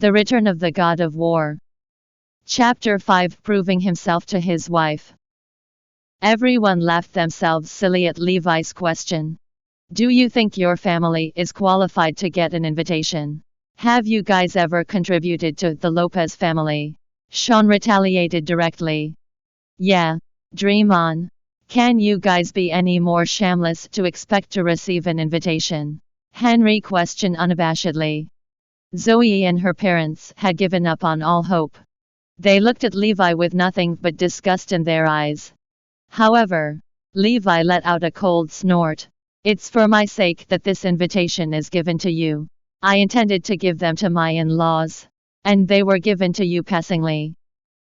The Return of the God of War. Chapter 5, Proving himself to his wife. Everyone laughed themselves silly at Levi's question. Do you think your family is qualified to get an invitation? Have you guys ever contributed to the Lopez family? Sean retaliated directly. Yeah, dream on. Can you guys be any more shameless to expect to receive an invitation? Henry questioned unabashedly. Zoe and her parents had given up on all hope. They looked at Levi with nothing but disgust in their eyes. However, Levi let out a cold snort. It's for my sake that this invitation is given to you. I intended to give them to my in-laws. And they were given to you passingly.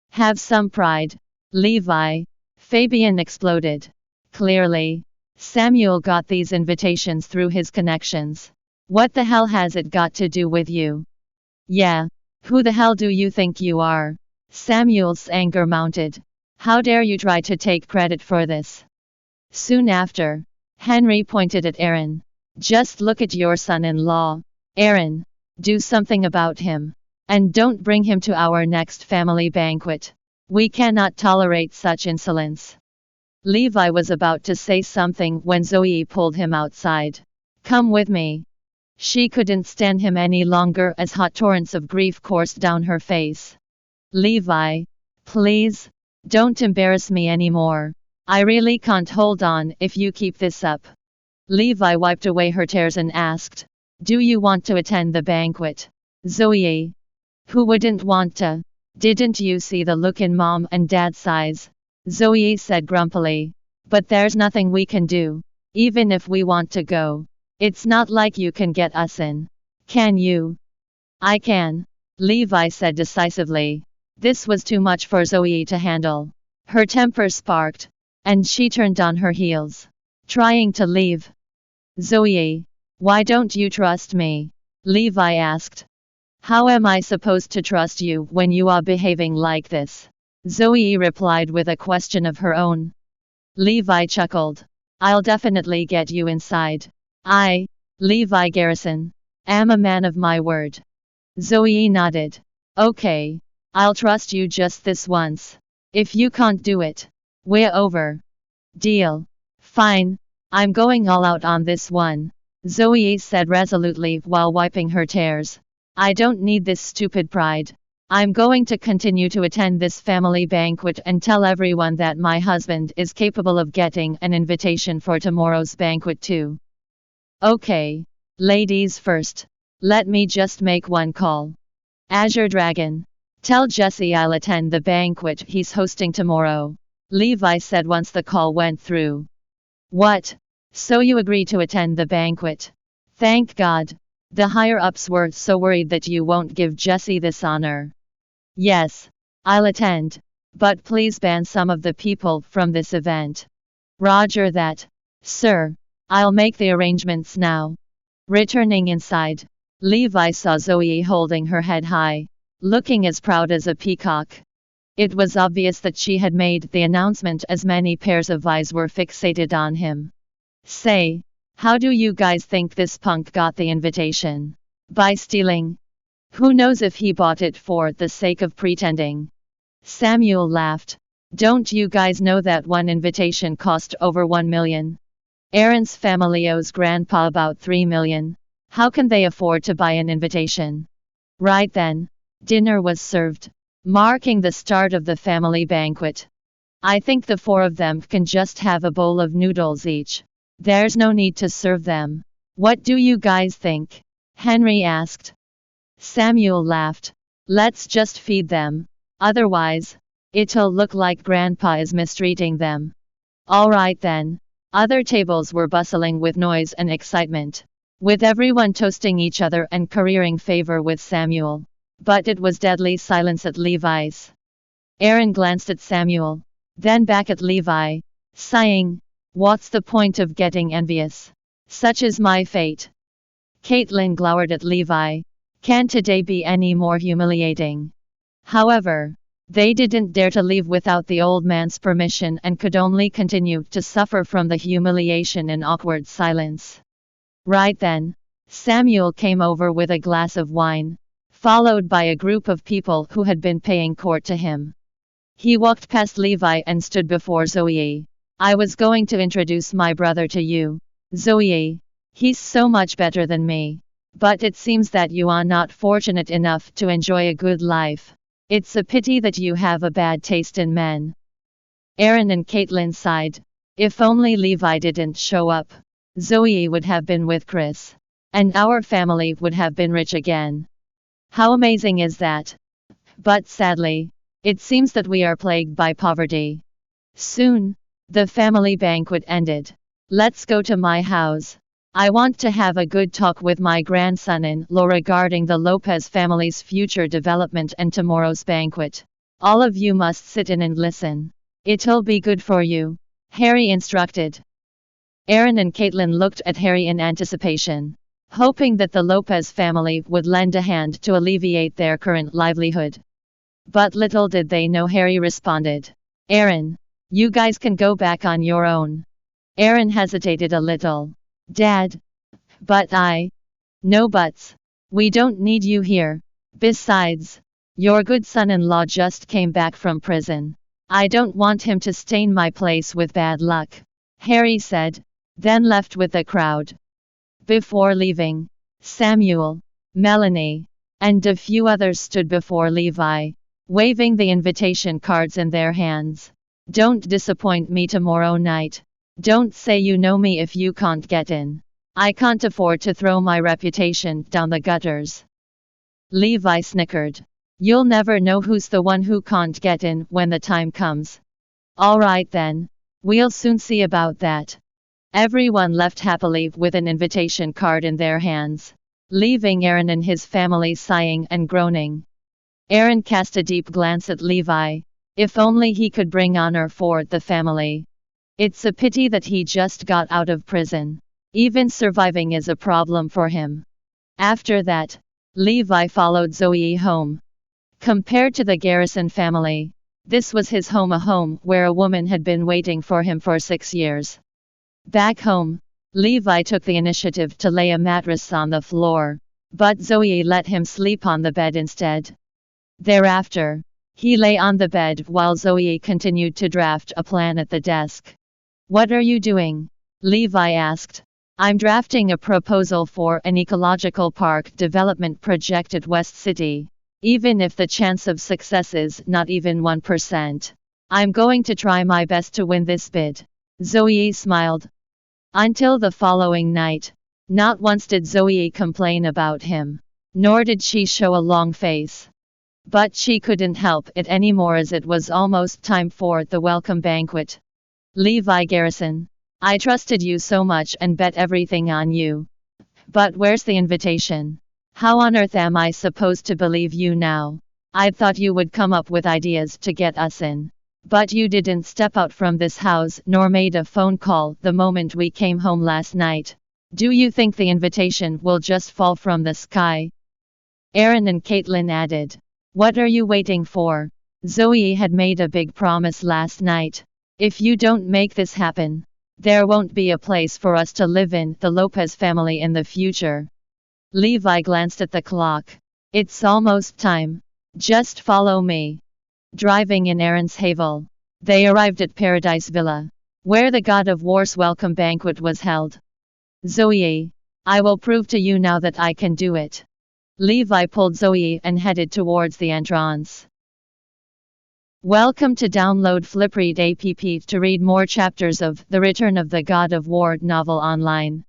Have some pride, Levi. Fabian exploded. Clearly, Samuel got these invitations through his connections. What the hell has it got to do with you? Yeah, who the hell do you think you are? Samuel's anger mounted. How dare you try to take credit for this? Soon after, Henry pointed at Aaron. Just look at your son-in-law. Aaron, do something about him. And don't bring him to our next family banquet. We cannot tolerate such insolence. Levi was about to say something when Zoe pulled him outside. Come with me. She couldn't stand him any longer as hot torrents of grief coursed down her face. Levi, please, don't embarrass me anymore. I really can't hold on if you keep this up. Levi wiped away her tears and asked, do you want to attend the banquet? Zoe. Who wouldn't want to? Didn't you see the look in Mom and Dad's eyes? Zoe said grumpily. But there's nothing we can do. Even if we want to go. It's not like you can get us in. Can you? I can. Levi said decisively. This was too much for Zoe to handle. Her temper sparked. And she turned on her heels. Trying to leave. Zoe. Why don't you trust me? Levi asked. How am I supposed to trust you when you are behaving like this? Zoe replied with a question of her own. Levi chuckled. I'll definitely get you inside. I, Levi Garrison, am a man of my word. Zoe nodded. Okay, I'll trust you just this once. If you can't do it, we're over. Deal. Fine, I'm going all out on this one, Zoe said resolutely while wiping her tears. I don't need this stupid pride. I'm going to continue to attend this family banquet and tell everyone that my husband is capable of getting an invitation for tomorrow's banquet too. Okay, ladies first. Let me just make one call. Azure Dragon. Tell Jesse I'll attend the banquet he's hosting tomorrow, Levi said once the call went through. What? So you agree to attend the banquet? Thank God. The higher-ups were so worried that you won't give Jesse this honor. Yes, I'll attend. But please ban some of the people from this event. Roger that, sir. I'll make the arrangements now. Returning inside, Levi saw Zoe holding her head high, looking as proud as a peacock. It was obvious that she had made the announcement as many pairs of eyes were fixated on him. Say, how do you guys think this punk got the invitation? By stealing? Who knows if he bought it for the sake of pretending? Samuel laughed. Don't you guys know that one invitation cost over 1 million? Aaron's family owes Grandpa about 3 million. How can they afford to buy an invitation? Right then, dinner was served, marking the start of the family banquet. I think the 4 of them can just have a bowl of noodles each. There's no need to serve them. What do you guys think? Henry asked. Samuel laughed. Let's just feed them. Otherwise, it'll look like Grandpa is mistreating them. All right then. Other tables were bustling with noise and excitement, with everyone toasting each other and careering favor with Samuel. But it was deadly silence at Levi's. Aaron glanced at Samuel, then back at Levi, sighing, what's the point of getting envious? Such is my fate. Caitlin glowered at Levi. Can today be any more humiliating? However, they didn't dare to leave without the old man's permission and could only continue to suffer from the humiliation in awkward silence. Right then, Samuel came over with a glass of wine, followed by a group of people who had been paying court to him. He walked past Levi and stood before Zoe. I was going to introduce my brother to you, Zoe. He's so much better than me. But it seems that you are not fortunate enough to enjoy a good life. It's a pity that you have a bad taste in men. Aaron and Caitlin sighed. If only Levi didn't show up, Zoe would have been with Chris. And our family would have been rich again. How amazing is that? But sadly, it seems that we are plagued by poverty. Soon, the family banquet ended. Let's go to my house. I want to have a good talk with my grandson-in-law regarding the Lopez family's future development and tomorrow's banquet. All of you must sit in and listen. It'll be good for you, Harry instructed. Aaron and Caitlin looked at Harry in anticipation, hoping that the Lopez family would lend a hand to alleviate their current livelihood. But little did they know Harry responded. Aaron, you guys can go back on your own. Aaron hesitated a little. Dad. But No buts. We don't need you here. Besides, your good son-in-law just came back from prison. I don't want him to stain my place with bad luck, Harry said, then left with the crowd. Before leaving, Samuel, Melanie, and a few others stood before Levi, waving the invitation cards in their hands. Don't disappoint me tomorrow night. Don't say you know me if you can't get in. I can't afford to throw my reputation down the gutters. Levi snickered. You'll never know who's the one who can't get in when the time comes. All right then. We'll soon see about that. Everyone left happily with an invitation card in their hands, leaving Aaron and his family sighing and groaning. Aaron cast a deep glance at Levi. If only he could bring honor for the family. It's a pity that he just got out of prison. Even surviving is a problem for him. After that, Levi followed Zoe home. Compared to the Garrison family, this was his home, a home where a woman had been waiting for him for 6 years. Back home, Levi took the initiative to lay a mattress on the floor, but Zoe let him sleep on the bed instead. Thereafter, he lay on the bed while Zoe continued to draft a plan at the desk. What are you doing? Levi asked. I'm drafting a proposal for an ecological park development project at West City. Even if the chance of success is not even 1%. I'm going to try my best to win this bid. Zoe smiled. Until the following night, not once did Zoe complain about him, nor did she show a long face. But she couldn't help it anymore as it was almost time for the welcome banquet. Levi Garrison, I trusted you so much and bet everything on you. But where's the invitation? How on earth am I supposed to believe you now? I thought you would come up with ideas to get us in. But you didn't step out from this house nor made a phone call the moment we came home last night. Do you think the invitation will just fall from the sky? Aaron and Caitlin added. What are you waiting for? Zoe had made a big promise last night. If you don't make this happen, there won't be a place for us to live in the Lopez family in the future. Levi glanced at the clock. It's almost time. Just follow me. Driving in Aaron's Havel, they arrived at Paradise Villa, where the God of War's welcome banquet was held. Zoe, I will prove to you now that I can do it. Levi pulled Zoe and headed towards the entrance. Welcome to download Flipread app to read more chapters of The Return of the God of War novel online.